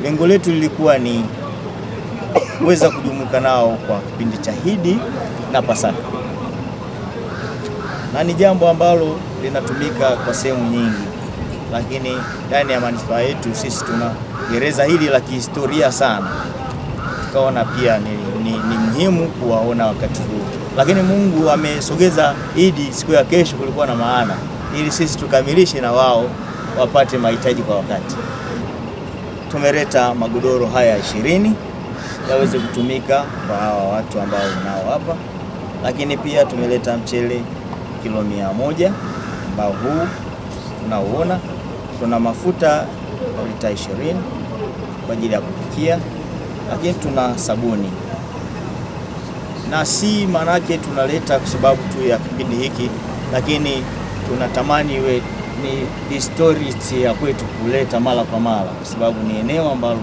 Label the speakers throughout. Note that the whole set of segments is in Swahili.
Speaker 1: lengo letu lilikuwa ni kuweza kujumuika nao kwa kipindi cha Idi na Pasaka, na ni jambo ambalo linatumika kwa sehemu nyingi, lakini ndani ya manispaa yetu sisi tuna gereza hili la kihistoria sana, tukaona pia ni muhimu kuwaona wakati huu. Lakini Mungu amesogeza Idi siku ya kesho, kulikuwa na maana ili sisi tukamilishe na wao wapate mahitaji kwa wakati. Tumeleta magodoro haya 20 yaweze kutumika kwa hawa watu ambao nao hapa, lakini pia tumeleta mchele kilo 100 ambao huu tunaoona, tuna mafuta lita 20 kwa ajili ya kupikia, lakini tuna sabuni. Na si manake tunaleta kwa sababu tu ya kipindi hiki, lakini tunatamani iwe ni story ya kwetu kuleta mara kwa mara, kwa sababu ni eneo ambalo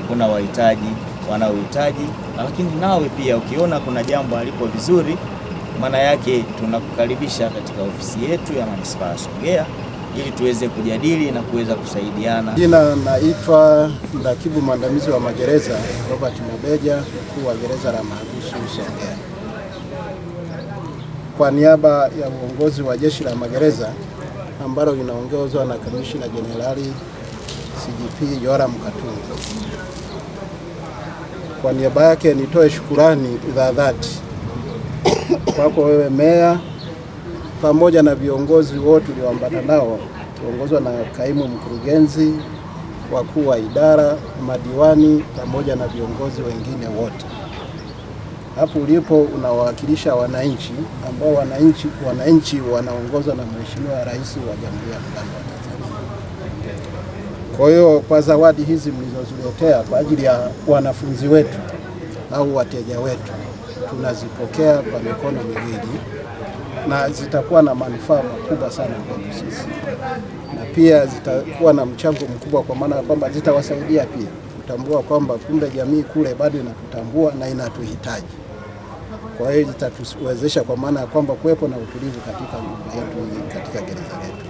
Speaker 1: kuna wahitaji wanaohitaji, lakini nawe pia ukiona kuna jambo alipo vizuri, maana yake tunakukaribisha katika ofisi yetu ya manispaa ya Songea ili tuweze kujadili na kuweza kusaidiana.
Speaker 2: Jina naitwa mrakibu mwandamizi wa magereza Robert Mabeja, mkuu wa gereza la mahabusu Songea. Kwa niaba ya uongozi wa jeshi la magereza ambalo linaongozwa na Kamishna Jenerali CGP Yoram Katungu, kwa niaba yake nitoe shukurani za dhati kwako wewe meya pamoja na viongozi wote ulioambatana nao, tuongozwa na kaimu mkurugenzi, wakuu wa idara, madiwani pamoja na viongozi wengine wote. Hapo ulipo unawakilisha wananchi ambao wananchi wanaongozwa na Mheshimiwa Rais wa Jamhuri ya Muungano wa Tanzania. Kwa hiyo kwa zawadi hizi mlizoziletea kwa ajili ya wanafunzi wetu au wateja wetu, tunazipokea kwa mikono miwili na zitakuwa na manufaa makubwa sana kwetu sisi, na pia zitakuwa na mchango mkubwa, kwa maana kwamba zitawasaidia pia kutambua kwamba kumbe jamii kule bado inatutambua na inatuhitaji. Kwa hiyo zitatuwezesha kwa maana ya kwamba kuwepo na utulivu katika nyumba yetu, katika gereza letu.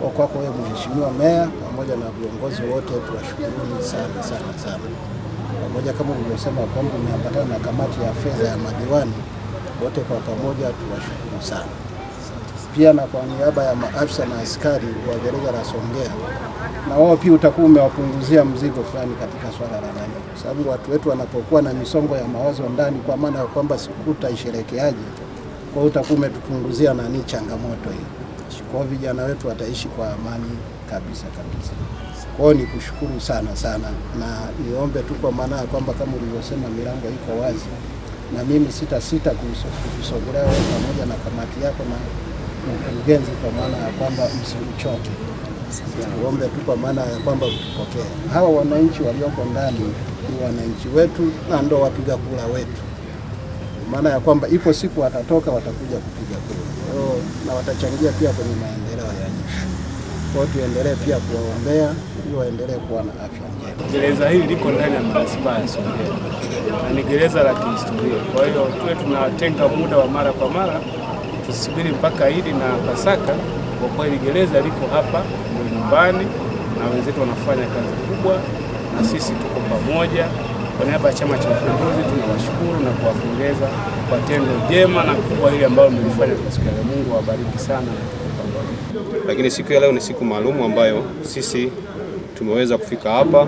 Speaker 2: Kwa kwako wewe Mheshimiwa Meya pamoja na viongozi wote, tuwashukuruni sana sana sana. Pamoja kama ulivyosema kwamba umeambatana na kamati ya fedha ya madiwani, wote kwa pamoja tuwashukuru sana. Pia na kwa niaba ya maafisa na askari wa gereza la Songea, na wao pia utakuwa umewapunguzia mzigo fulani katika swala la nani, kwa sababu watu wetu wanapokuwa na misongo ya mawazo ndani, kwa maana ya kwamba sikuta isherekeaje, kwa utakuwa umetupunguzia nani changamoto hii. Kwa vijana wetu wataishi kwa amani kabisa kabisa. Kwa hiyo nikushukuru sana sana, na niombe tu kwa maana ya kwamba kama ulivyosema milango iko wazi, na mimi sita kusogelea wewe pamoja na kamati yako na mkurugenzi, kwa maana ya kwamba msiuchoke. Niombe tu kwa maana ya kwamba utupokee. Hawa wananchi walioko ndani ni wananchi wetu na ndo wapiga kura wetu, maana ya kwamba ipo siku watatoka watakuja kupiga kura, na watachangia pia kwenye maendeleo ya nchi. Kwa hiyo tuendelee pia kuwaombea ili waendelee kuwa na afya njema.
Speaker 3: Gereza hili liko ndani ya manispaa ya Songea na ni gereza la kihistoria. Kwa hiyo tuwe tunatenga muda wa mara kwa mara, tusubiri mpaka Idi na Pasaka. Kwa kweli gereza liko hapa ndio nyumbani, na wenzetu wanafanya kazi kubwa na sisi tuko pamoja. Kwa niaba ya Chama cha Mapinduzi tunawashukuru na kuwapongeza kwa tendo jema na kubwa hili ambalo mlifanya kwa siku ya leo. Mungu awabariki sana.
Speaker 4: Lakini siku ya leo ni siku maalum ambayo sisi tumeweza kufika hapa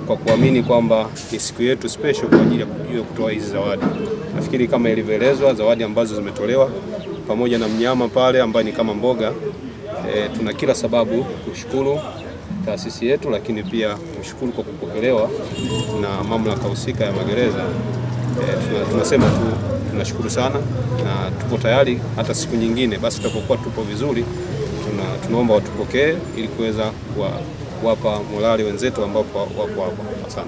Speaker 4: kwa kuamini kwamba ni siku yetu special kwa ajili ya kujua kutoa hizi zawadi. Nafikiri kama ilivyoelezwa, zawadi ambazo zimetolewa pamoja na mnyama pale ambaye ni kama mboga, tuna kila sababu kushukuru taasisi yetu, lakini pia kushukuru kwa kupokelewa na mamlaka husika ya magereza. Tunasema tu tunashukuru sana na tupo tayari hata siku nyingine basi tutapokuwa tupo vizuri, tunaomba watupokee ili kuweza kuwapa morali wenzetu ambao wako hapa. Asante.